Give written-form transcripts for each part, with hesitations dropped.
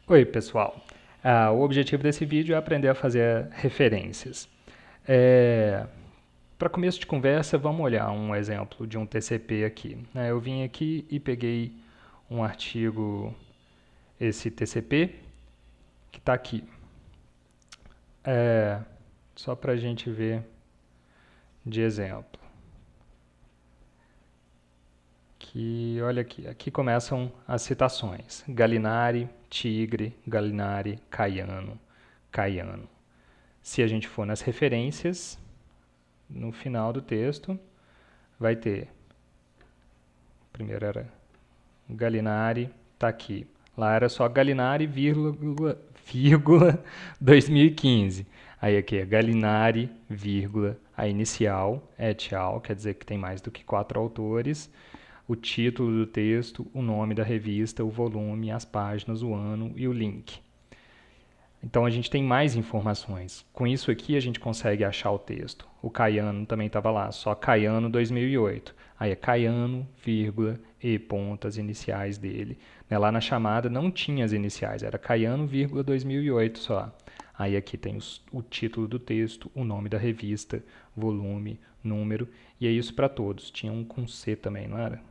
Oi, pessoal. O objetivo desse vídeo é aprender a fazer referências. Para começo de conversa, vamos olhar um exemplo de um TCP aqui, né? Eu vim aqui e peguei um artigo, esse TCP, que está aqui. Só para a gente ver de exemplo. Que, olha aqui, aqui começam as citações. Galinari, Tigre, Galinari, Caiano, Caiano. Se a gente for nas referências, no final do texto, vai ter. Primeiro era Galinari, tá aqui. Lá era só Galinari, vírgula 2015. Aí aqui é Galinari, vírgula, a inicial, et al., quer dizer que tem mais do que 4 autores, o título do texto, o nome da revista, o volume, as páginas, o ano e o link. Então a gente tem mais informações. Com isso aqui a gente consegue achar o texto. O Caiano também estava lá, só Caiano 2008. Aí é Caiano, vírgula, e ponto, as iniciais dele. Lá na chamada não tinha as iniciais, era Caiano, vírgula, 2008 só. Aí aqui tem o título do texto, o nome da revista, volume, número, e é isso para todos. Tinha um com C também, não era?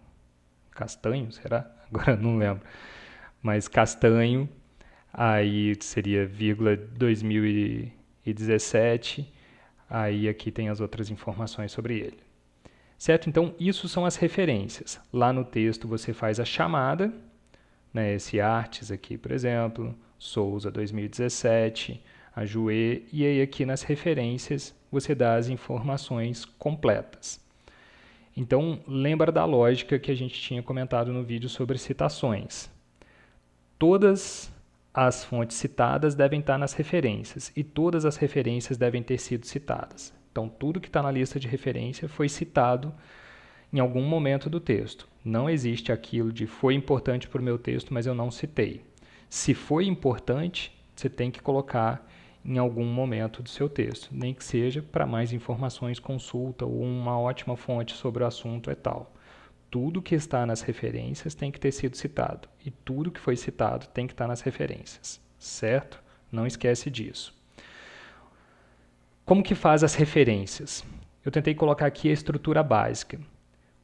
Castanho, será? Agora não lembro. Mas Castanho, aí seria vírgula 2017, aí aqui tem as outras informações sobre ele. Certo? Então, isso são as referências. Lá no texto você faz a chamada, né, esse Artes aqui, por exemplo, Souza 2017, a Jouet, e aí aqui nas referências você dá as informações completas. Então, lembra da lógica que a gente tinha comentado no vídeo sobre citações. Todas as fontes citadas devem estar nas referências e todas as referências devem ter sido citadas. Então, tudo que está na lista de referência foi citado em algum momento do texto. Não existe aquilo de foi importante para o meu texto, mas eu não citei. Se foi importante, você tem que colocar em algum momento do seu texto, nem que seja para mais informações, consulta ou uma ótima fonte sobre o assunto e tal. Tudo que está nas referências tem que ter sido citado e tudo que foi citado tem que estar nas referências, certo? Não esquece disso. Como que faz as referências? Eu tentei colocar aqui a estrutura básica.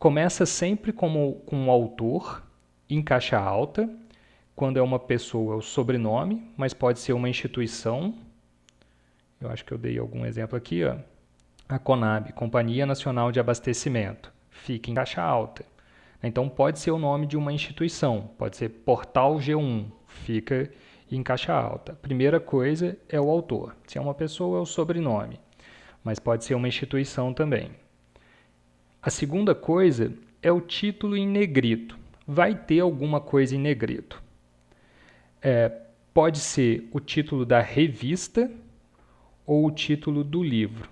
Começa sempre com o autor, em caixa alta. Quando é uma pessoa, é o sobrenome, mas pode ser uma instituição. Eu acho que eu dei algum exemplo aqui. Ó. A Conab, Companhia Nacional de Abastecimento, fica em caixa alta. Então pode ser o nome de uma instituição, pode ser Portal G1, fica em caixa alta. A primeira coisa é o autor. Se é uma pessoa, é o sobrenome, mas pode ser uma instituição também. A segunda coisa é o título em negrito. Vai ter alguma coisa em negrito. Pode ser o título da revista ou o título do livro.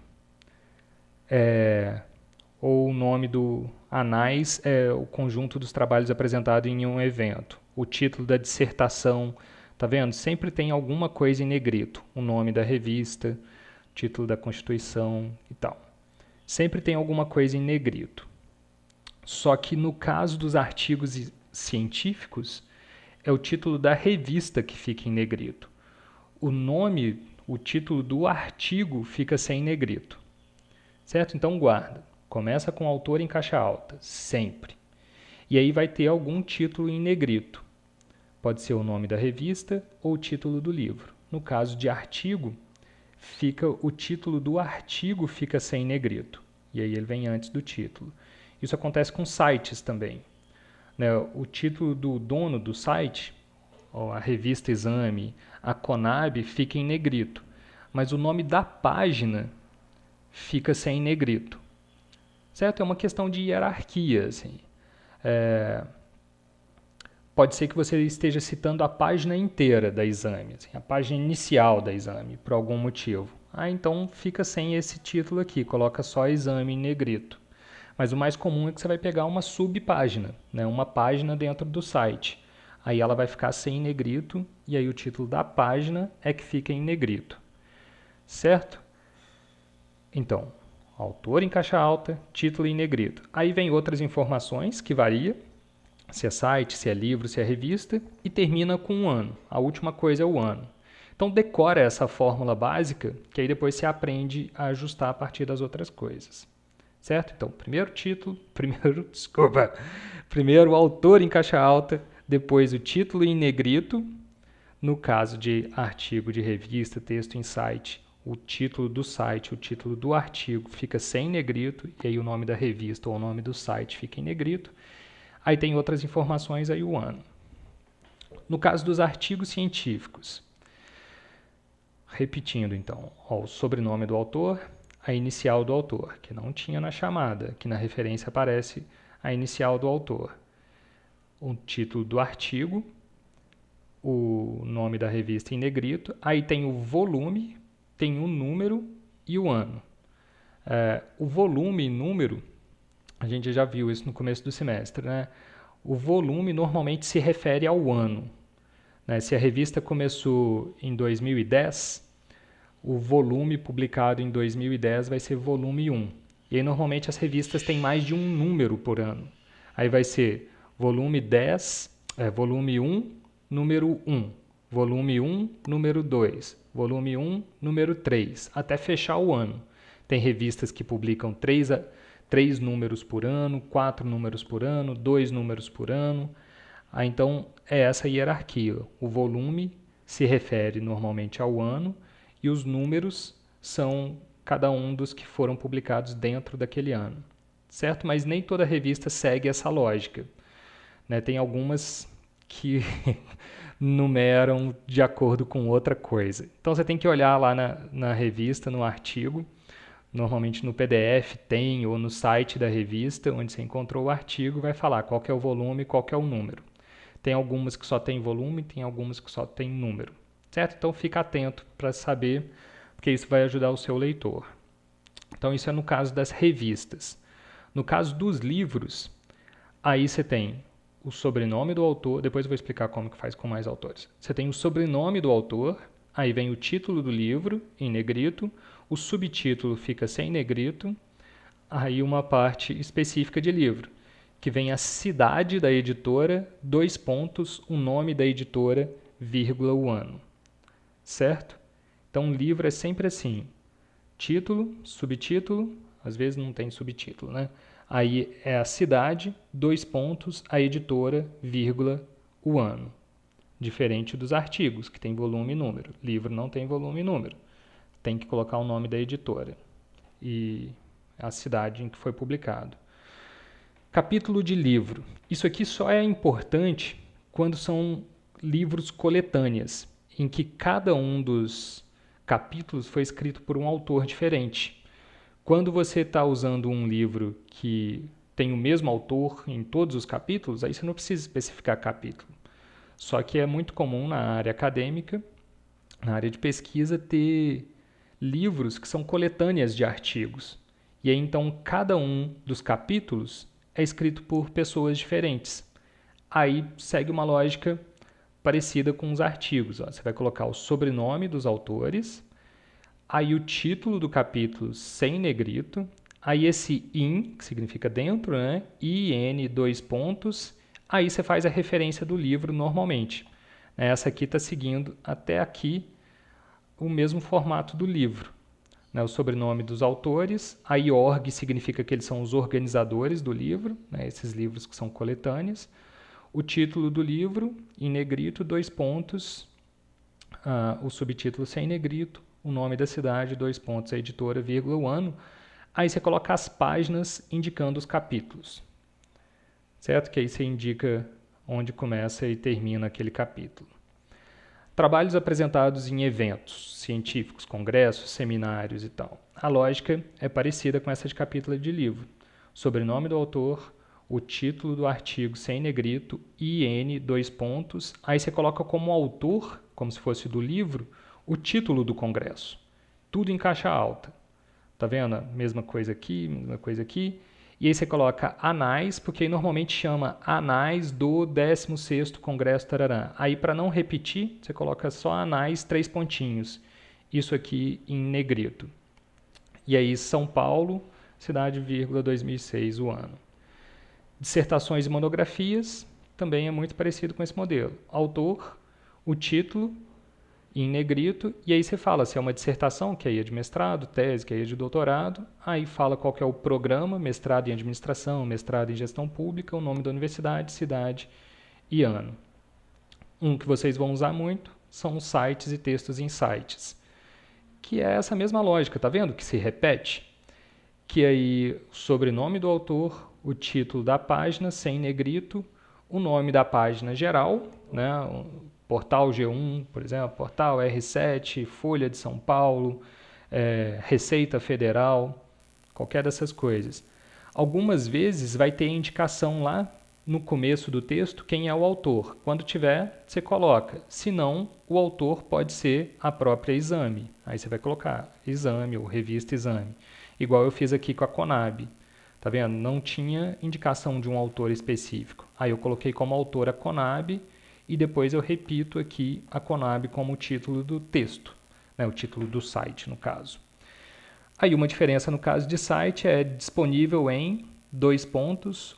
Ou o nome do anais é o conjunto dos trabalhos apresentados em um evento. O título da dissertação, tá vendo? Sempre tem alguma coisa em negrito. O nome da revista, título da Constituição e tal. Sempre tem alguma coisa em negrito. Só que no caso dos artigos científicos, é o título da revista que fica em negrito. O nome, o título do artigo fica sem negrito. Certo? Então guarda. Começa com o autor em caixa alta, sempre. E aí vai ter algum título em negrito. Pode ser o nome da revista ou o título do livro. No caso de artigo, fica o título do artigo fica sem negrito. E aí ele vem antes do título. Isso acontece com sites também. O título do dono do site, a revista Exame, a Conab, fica em negrito. Mas o nome da página fica sem negrito. Certo? É uma questão de hierarquia. Assim. Pode ser que você esteja citando a página inteira da Exame, assim, a página inicial da Exame, por algum motivo. Então fica sem esse título aqui, coloca só Exame em negrito. Mas o mais comum é que você vai pegar uma subpágina, né, uma página dentro do site. Aí ela vai ficar sem negrito e aí o título da página é que fica em negrito. Certo? Então, autor em caixa alta, título em negrito. Aí vem outras informações que varia. se é site, se é livro, se é revista, e termina com um ano. A última coisa é o ano. Então decora essa fórmula básica, que aí depois você aprende a ajustar a partir das outras coisas. Certo? Então, primeiro o autor em caixa alta, depois o título em negrito. No caso de artigo de revista, texto em site, o título do site, o título do artigo fica sem negrito, e aí o nome da revista ou o nome do site fica em negrito. Aí tem outras informações, aí o ano. No caso dos artigos científicos, repetindo então, o sobrenome do autor, a inicial do autor, que não tinha na chamada, que na referência aparece a inicial do autor, o título do artigo, o nome da revista em negrito, aí tem o volume, tem o número e o ano. O volume e número, a gente já viu isso no começo do semestre, né? O volume normalmente se refere ao ano. Né? Se a revista começou em 2010, o volume publicado em 2010 vai ser volume 1. E aí, normalmente, as revistas têm mais de um número por ano. Aí vai ser volume 1, número 1. Volume 1, número 2. Volume 1, número 3. Até fechar o ano. Tem revistas que publicam 3 números por ano, 4 números por ano, 2 números por ano. Então, é essa hierarquia. O volume se refere normalmente ao ano e os números são cada um dos que foram publicados dentro daquele ano. Certo? Mas nem toda revista segue essa lógica. Né? Tem algumas que numeram de acordo com outra coisa. Então, você tem que olhar lá na revista, no artigo. Normalmente no PDF tem, ou no site da revista, onde você encontrou o artigo, vai falar qual que é o volume e qual que é o número. Tem algumas que só tem volume, tem algumas que só tem número. Certo? Então fica atento para saber, porque isso vai ajudar o seu leitor. Então isso é no caso das revistas. No caso dos livros, aí você tem o sobrenome do autor, depois eu vou explicar como que faz com mais autores. Você tem o sobrenome do autor, aí vem o título do livro em negrito, o subtítulo fica sem negrito, aí uma parte específica de livro, que vem a cidade da editora, 2 pontos, o nome da editora, vírgula, o ano. Certo? Então, livro é sempre assim, título, subtítulo, às vezes não tem subtítulo, né? Aí é a cidade, 2 pontos, a editora, vírgula, o ano. Diferente dos artigos, que tem volume e número. Livro não tem volume e número. Tem que colocar o nome da editora e a cidade em que foi publicado. Capítulo de livro. Isso aqui só é importante quando são livros coletâneas, em que cada um dos capítulos foi escrito por um autor diferente. Quando você está usando um livro que tem o mesmo autor em todos os capítulos, aí você não precisa especificar capítulo. Só que é muito comum na área acadêmica, na área de pesquisa, ter livros que são coletâneas de artigos. E aí, então, cada um dos capítulos é escrito por pessoas diferentes. Aí segue uma lógica parecida com os artigos. Você vai colocar o sobrenome dos autores, aí o título do capítulo sem negrito, aí esse in, que significa dentro, né? IN, 2 pontos, aí você faz a referência do livro normalmente. Essa aqui está seguindo até aqui o mesmo formato do livro. O sobrenome dos autores, a org significa que eles são os organizadores do livro, esses livros que são coletâneos. O título do livro, em negrito, 2 pontos, o subtítulo sem negrito, o nome da cidade, 2 pontos, a editora, vírgula, o ano. Aí você coloca as páginas indicando os capítulos. Certo? Que aí você indica onde começa e termina aquele capítulo. Trabalhos apresentados em eventos científicos, congressos, seminários e tal. A lógica é parecida com essa de capítulo de livro. Sobrenome do autor, o título do artigo sem negrito, IN, 2 pontos. Aí você coloca como autor, como se fosse do livro, o título do congresso. Tudo em caixa alta. Tá vendo? Mesma coisa aqui, mesma coisa aqui. E aí você coloca anais, porque aí normalmente chama anais do 16º Congresso Tararã. Aí para não repetir, você coloca só anais, 3 pontinhos. Isso aqui em negrito. E aí São Paulo, cidade, vírgula, 2006, o ano. Dissertações e monografias, também é muito parecido com esse modelo. Autor, o título em negrito, e aí você fala se é uma dissertação, que aí é de mestrado, tese, que aí é de doutorado, aí fala qual que é o programa, mestrado em administração, mestrado em gestão pública, o nome da universidade, cidade e ano. Um que vocês vão usar muito são os sites e textos em sites, que é essa mesma lógica, tá vendo? Que se repete. Que aí o sobrenome do autor, o título da página, sem negrito, o nome da página geral, né? Portal G1, por exemplo, Portal R7, Folha de São Paulo, Receita Federal, qualquer dessas coisas. Algumas vezes vai ter indicação lá no começo do texto quem é o autor. Quando tiver, você coloca. Se não, o autor pode ser a própria Exame. Aí você vai colocar Exame ou Revista Exame. Igual eu fiz aqui com a Conab. Tá vendo? Não tinha indicação de um autor específico. Aí eu coloquei como autor a Conab e depois eu repito aqui a Conab como o título do texto, né? O título do site, no caso. Aí uma diferença no caso de site é disponível em,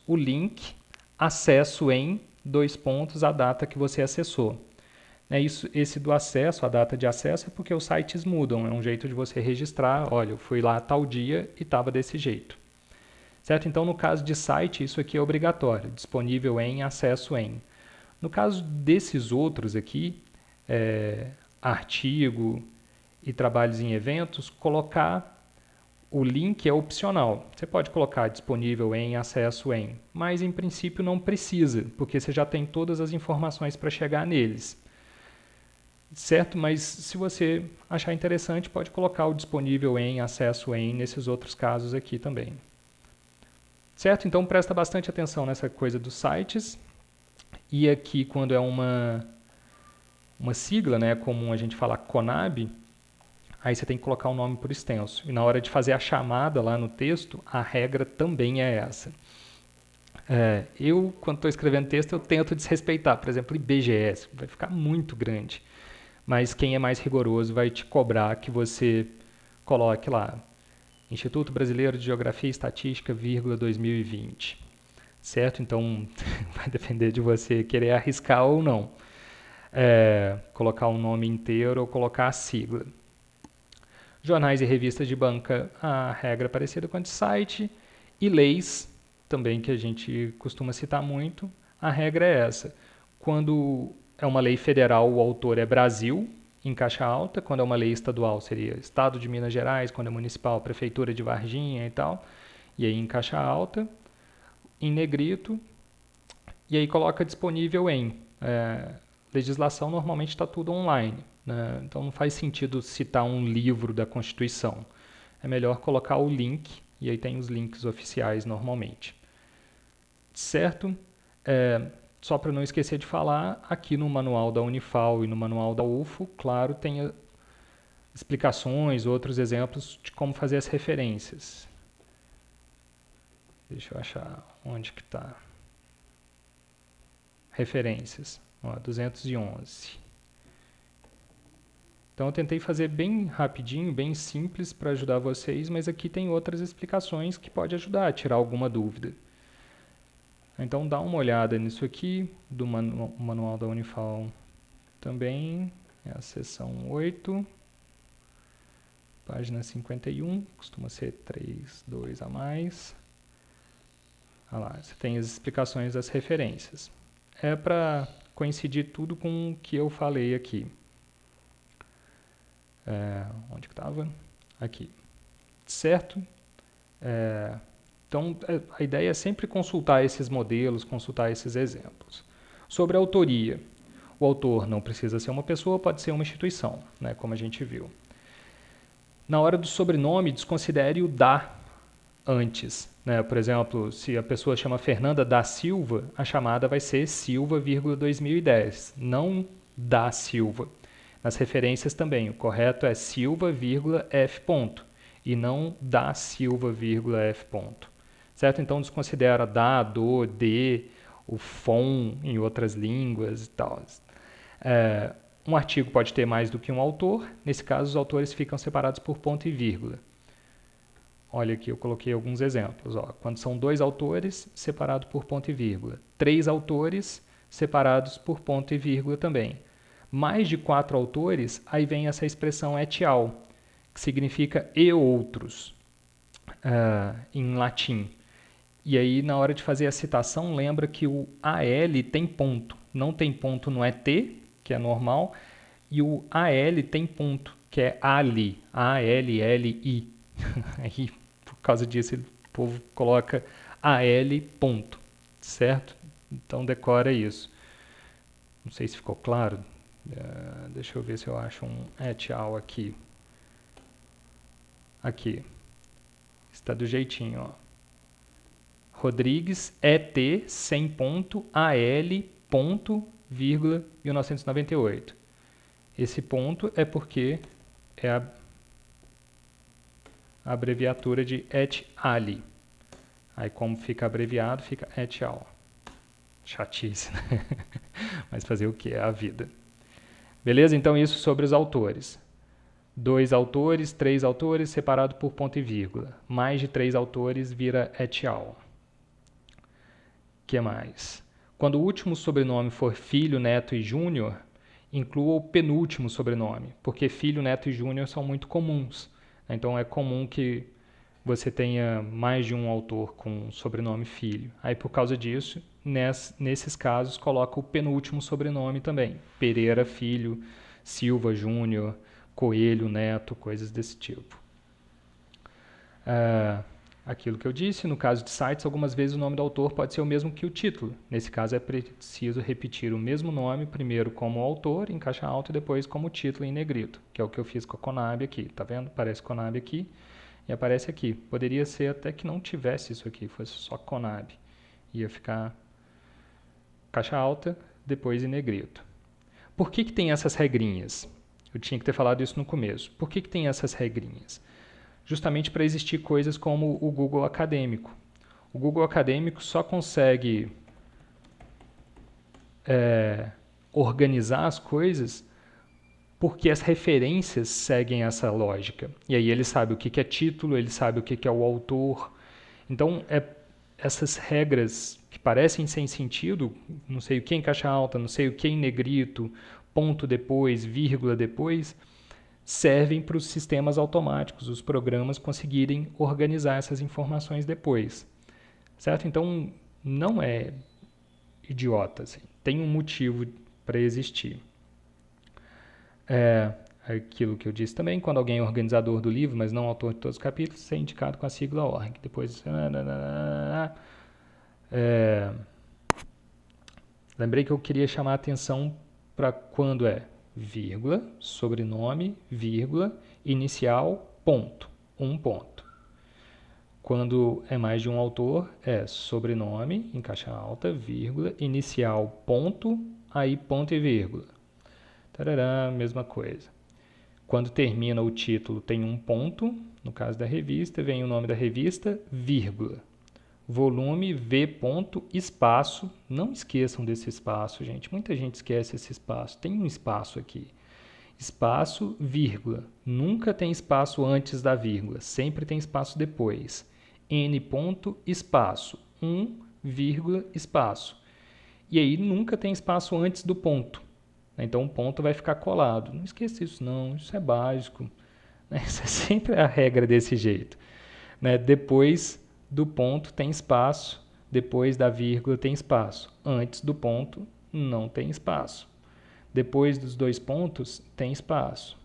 o link, acesso em, a data que você acessou. Esse do acesso, a data de acesso, é porque os sites mudam, é um jeito de você registrar, olha, eu fui lá tal dia e estava desse jeito. Certo? Então, no caso de site, isso aqui é obrigatório, disponível em, acesso em. No caso desses outros aqui, artigo e trabalhos em eventos, colocar o link é opcional. Você pode colocar disponível em, acesso em, mas em princípio não precisa, porque você já tem todas as informações para chegar neles. Certo? Mas se você achar interessante, pode colocar o disponível em, acesso em, nesses outros casos aqui também. Certo? Então presta bastante atenção nessa coisa dos sites. E aqui, quando é uma sigla, né, como a gente fala Conab, aí você tem que colocar o nome por extenso. E na hora de fazer a chamada lá no texto, a regra também é essa. Eu, quando estou escrevendo texto, eu tento desrespeitar. Por exemplo, IBGE, vai ficar muito grande. Mas quem é mais rigoroso vai te cobrar que você coloque lá Instituto Brasileiro de Geografia e Estatística, 2020. Certo? Então, vai depender de você querer arriscar ou não. Colocar o nome inteiro ou colocar a sigla. Jornais e revistas de banca, a regra é parecida com a de site. E leis, também que a gente costuma citar muito, a regra é essa. Quando é uma lei federal, o autor é Brasil, em caixa alta. Quando é uma lei estadual, seria Estado de Minas Gerais. Quando é municipal, Prefeitura de Varginha e tal. E aí em caixa alta, em negrito. E aí coloca disponível em. Legislação normalmente está tudo online, né? Então não faz sentido citar um livro da Constituição. É melhor colocar o link, e aí tem os links oficiais normalmente. Certo? Só para não esquecer de falar, aqui no manual da Unifal e no manual da UFO, claro, tem explicações, outros exemplos de como fazer as referências. Deixa eu achar onde que está. Referências, 211. Então eu tentei fazer bem rapidinho, bem simples para ajudar vocês, mas aqui tem outras explicações que pode ajudar a tirar alguma dúvida. Então dá uma olhada nisso aqui, do manual da Unifal também, é a seção 8, página 51, costuma ser 3, 2 a mais. Olha lá, você tem as explicações das referências. É para coincidir tudo com o que eu falei aqui. Onde que estava? Aqui. Certo? Então, a ideia é sempre consultar esses modelos, consultar esses exemplos. Sobre a autoria. O autor não precisa ser uma pessoa, pode ser uma instituição, né, como a gente viu. Na hora do sobrenome, desconsidere o da antes, né? Por exemplo, se a pessoa chama Fernanda da Silva, a chamada vai ser Silva, 2010, não da Silva. Nas referências também, o correto é Silva, F. e não da Silva, F. Certo? Então desconsidera da, do, de, o FON em outras línguas e tal. Um artigo pode ter mais do que um autor, nesse caso os autores ficam separados por ponto e vírgula. Olha aqui, eu coloquei alguns exemplos. Quando são 2 autores, separado por ponto e vírgula. 3 autores, separados por ponto e vírgula também. Mais de 4 autores, aí vem essa expressão et al, que significa e outros, em latim. E aí, na hora de fazer a citação, lembra que o AL tem ponto. Não tem ponto no ET, que é normal, e o AL tem ponto, que é ALI, A-L-L-I. Aí, por causa disso, o povo coloca AL ponto, certo? Então, decora isso. Não sei se ficou claro. Deixa eu ver se eu acho um et al aqui. Aqui. Está do jeitinho, ó. Rodrigues, ET, sem ponto, AL, ponto, vírgula, 1998. Esse ponto é porque é a abreviatura de et al. Aí, como fica abreviado, fica et al. Chatice, né? Mas fazer o que? É a vida. Beleza? Então, isso sobre os autores. 2 autores, 3 autores, separado por ponto e vírgula. Mais de 3 autores vira et al. Que mais? Quando o último sobrenome for filho, neto e júnior, inclua o penúltimo sobrenome, porque filho, neto e júnior são muito comuns. Então, é comum que você tenha mais de um autor com sobrenome filho. Aí, por causa disso, nesses casos, coloca o penúltimo sobrenome também. Pereira, filho, Silva, júnior, Coelho, neto, coisas desse tipo. Aquilo que eu disse, no caso de sites, algumas vezes o nome do autor pode ser o mesmo que o título. Nesse caso, é preciso repetir o mesmo nome, primeiro como autor, em caixa alta, e depois como título em negrito, que é o que eu fiz com a Conab aqui. Tá vendo? Aparece Conab aqui e aparece aqui. Poderia ser até que não tivesse isso aqui, fosse só Conab. Ia ficar caixa alta, depois em negrito. Por que tem essas regrinhas? Eu tinha que ter falado isso no começo. Por que tem essas regrinhas? Justamente para existir coisas como o Google Acadêmico. O Google Acadêmico só consegue organizar as coisas porque as referências seguem essa lógica. E aí ele sabe o que é título, ele sabe o que é o autor. Então, essas regras que parecem sem sentido, não sei o que em caixa alta, não sei o que em negrito, ponto depois, vírgula depois, servem para os sistemas automáticos, os programas conseguirem organizar essas informações depois. Certo? Então, não é idiota. Assim. Tem um motivo para existir. Aquilo que eu disse também, quando alguém é organizador do livro, mas não autor de todos os capítulos, é indicado com a sigla ORG. Depois... lembrei que eu queria chamar a atenção para quando é vírgula, sobrenome, vírgula, inicial, ponto. Um ponto. Quando é mais de um autor, é sobrenome, em caixa alta, vírgula, inicial, ponto, aí ponto e vírgula. Tarará, mesma coisa. Quando termina o título, tem um ponto, no caso da revista, vem o nome da revista, vírgula. Volume, V ponto, espaço. Não esqueçam desse espaço, gente. Muita gente esquece esse espaço. Tem um espaço aqui. Espaço, vírgula. Nunca tem espaço antes da vírgula. Sempre tem espaço depois. N ponto, espaço. 1, vírgula, espaço. E aí nunca tem espaço antes do ponto. Então o ponto vai ficar colado. Não esqueça isso não. Isso é básico. Isso é sempre a regra desse jeito. Depois do ponto tem espaço, depois da vírgula tem espaço. Antes do ponto não tem espaço. Depois dos 2 pontos tem espaço.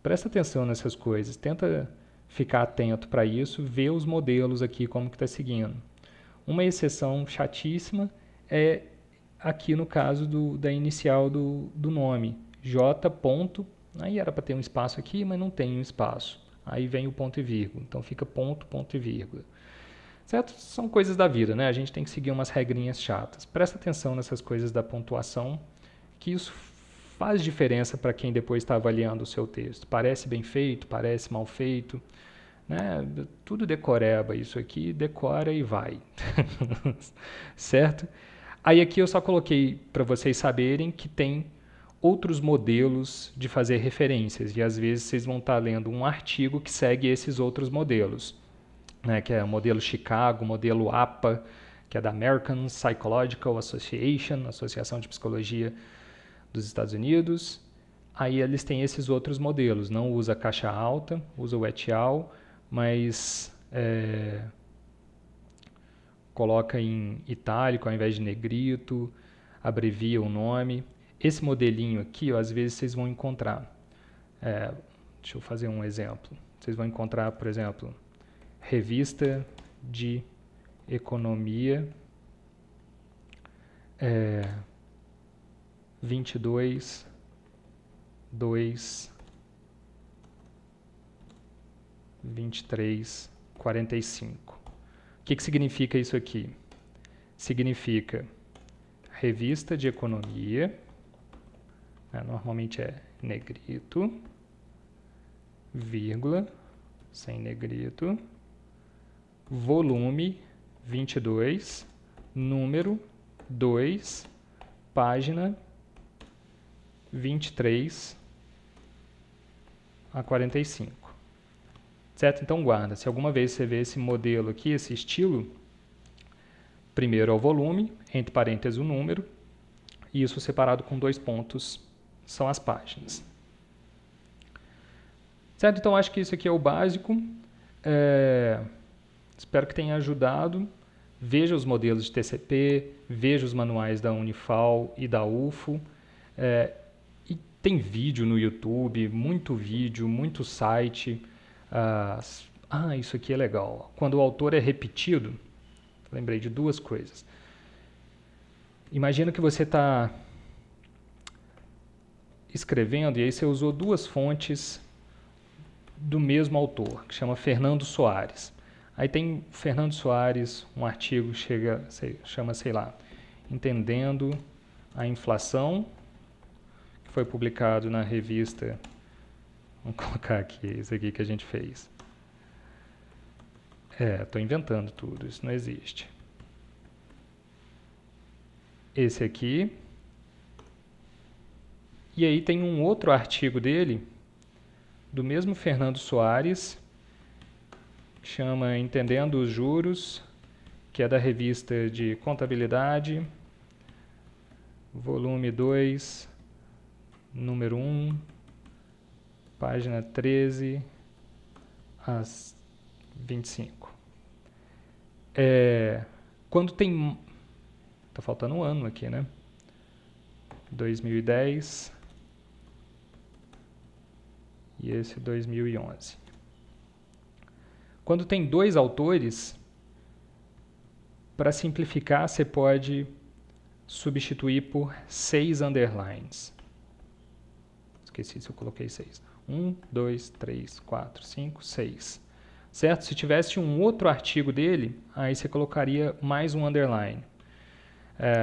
Presta atenção nessas coisas, tenta ficar atento para isso, ver os modelos aqui como que está seguindo. Uma exceção chatíssima é aqui no caso da inicial do nome, J ponto, aí era para ter um espaço aqui, mas não tem um espaço. Aí vem o ponto e vírgula, então fica ponto, ponto e vírgula. Certo? São coisas da vida, né? A gente tem que seguir umas regrinhas chatas. Presta atenção nessas coisas da pontuação, que isso faz diferença para quem depois está avaliando o seu texto. Parece bem feito, parece mal feito, né? Tudo decoreba, isso aqui decora e vai. Certo? Aí aqui eu só coloquei para vocês saberem que tem outros modelos de fazer referências, e às vezes vocês vão estar lendo um artigo que segue esses outros modelos. Que é o modelo Chicago, modelo APA, que é da American Psychological Association, Associação de Psicologia dos Estados Unidos. Aí eles têm esses outros modelos, não usa caixa alta, usa o et al, mas coloca em itálico ao invés de negrito, abrevia o nome. Esse modelinho aqui, ó, às vezes vocês vão encontrar. Deixa eu fazer um exemplo. Vocês vão encontrar, por exemplo, Revista de Economia 22, 2, 23, 45. O que significa isso aqui? Significa Revista de Economia, normalmente é negrito, vírgula, sem negrito, volume 22, número 2, página 23 a 45. Certo? Então guarda, se alguma vez você vê esse modelo aqui, esse estilo, primeiro é o volume, entre parênteses o número, e isso separado com 2 pontos são as páginas. Certo? Então acho que isso aqui é o básico. Espero que tenha ajudado. Veja os modelos de TCP, veja os manuais da Unifal e da UFO. E tem vídeo no YouTube, muito site. Isso aqui é legal. Quando o autor é repetido, lembrei de 2 coisas. Imagina que você está escrevendo e aí você usou 2 fontes do mesmo autor, que chama Fernando Soares. Aí tem Fernando Soares, um artigo chama, sei lá, Entendendo a Inflação, que foi publicado na revista, vamos colocar aqui, isso aqui que a gente fez. Estou inventando tudo, isso não existe. Esse aqui. E aí tem um outro artigo dele, do mesmo Fernando Soares, que chama Entendendo os Juros, que é da revista de Contabilidade, volume 2, número 1, página 13 a 25. Quando tem... Está faltando um ano aqui, né? 2010 e esse 2011. Quando tem 2 autores, para simplificar, você pode substituir por 6 underlines. Esqueci se eu coloquei 6. 1, 2, 3, 4, 5, 6. Certo? Se tivesse um outro artigo dele, aí você colocaria mais um underline.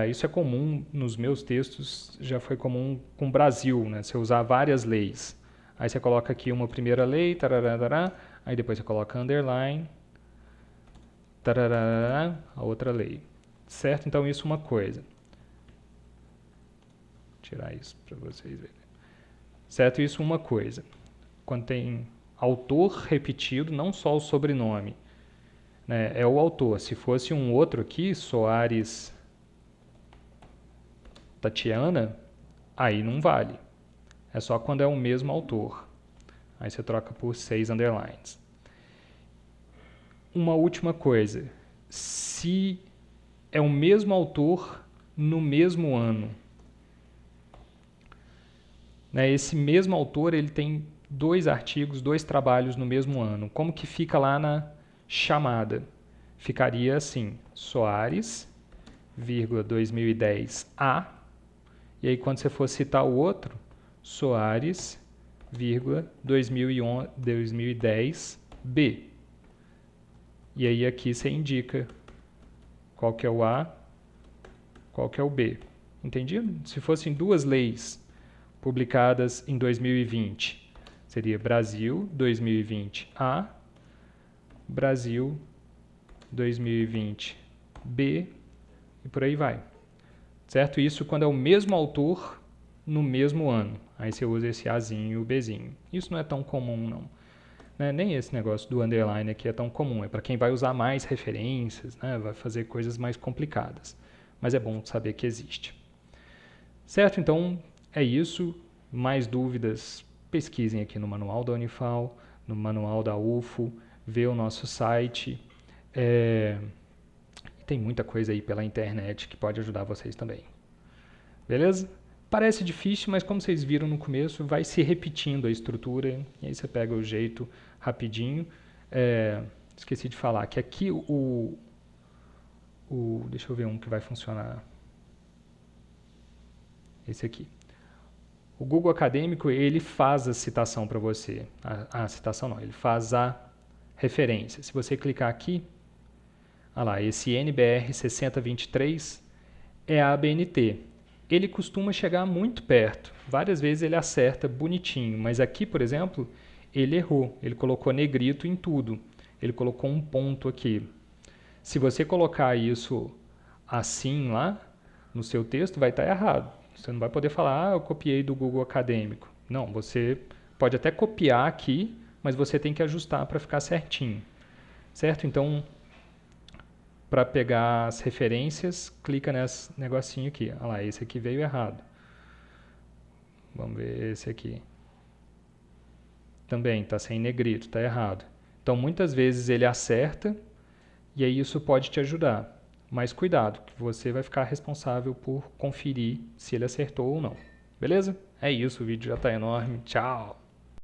Isso é comum nos meus textos, já foi comum com o Brasil, né? Você usar várias leis. Aí você coloca aqui uma primeira lei, tarará, aí depois você coloca underline, tarará, a outra lei. Certo? Então isso é uma coisa. Vou tirar isso para vocês verem. Certo? Isso é uma coisa. Quando tem autor repetido, não só o sobrenome, né? É o autor. Se fosse um outro aqui, Soares Tatiana, aí não vale. É só quando é o mesmo autor. Aí você troca por 6 underlines. Uma última coisa. Se é o mesmo autor no mesmo ano, né? Esse mesmo autor ele tem 2 artigos, 2 trabalhos no mesmo ano. Como que fica lá na chamada? Ficaria assim, Soares, 2010 A, e aí quando você for citar o outro, Soares, 2010 B. E aí aqui você indica qual que é o A, qual que é o B. Entendido? Se fossem 2 leis publicadas em 2020, seria Brasil 2020 A, Brasil 2020 B e por aí vai. Certo? Isso quando é o mesmo autor no mesmo ano. Aí você usa esse Azinho e o Bzinho. Isso não é tão comum, não. né? Nem esse negócio do underline aqui é tão comum, é para quem vai usar mais referências, né? Vai fazer coisas mais complicadas. Mas é bom saber que existe. Certo? Então, é isso. Mais dúvidas, pesquisem aqui no manual da Unifal, no manual da UFO, vê o nosso site. Tem muita coisa aí pela internet que pode ajudar vocês também. Beleza? Parece difícil, mas como vocês viram no começo, vai se repetindo a estrutura, e aí você pega o jeito rapidinho. Esqueci de falar que aqui deixa eu ver um que vai funcionar. Esse aqui. O Google Acadêmico, ele faz a citação para você. A citação não, ele faz a referência. Se você clicar aqui, olha lá, esse NBR 6023 é a ABNT. Ele costuma chegar muito perto. Várias vezes ele acerta bonitinho, mas aqui, por exemplo, ele errou. Ele colocou negrito em tudo. Ele colocou um ponto aqui. Se você colocar isso assim lá, no seu texto, vai estar errado. Você não vai poder falar, eu copiei do Google Acadêmico. Não, você pode até copiar aqui, mas você tem que ajustar para ficar certinho. Certo? Então, para pegar as referências, clica nesse negocinho aqui. Olha lá, esse aqui veio errado. Vamos ver esse aqui. Também está sem negrito, está errado. Então, muitas vezes ele acerta e aí isso pode te ajudar. Mas cuidado, que você vai ficar responsável por conferir se ele acertou ou não. Beleza? É isso, o vídeo já está enorme. Tchau!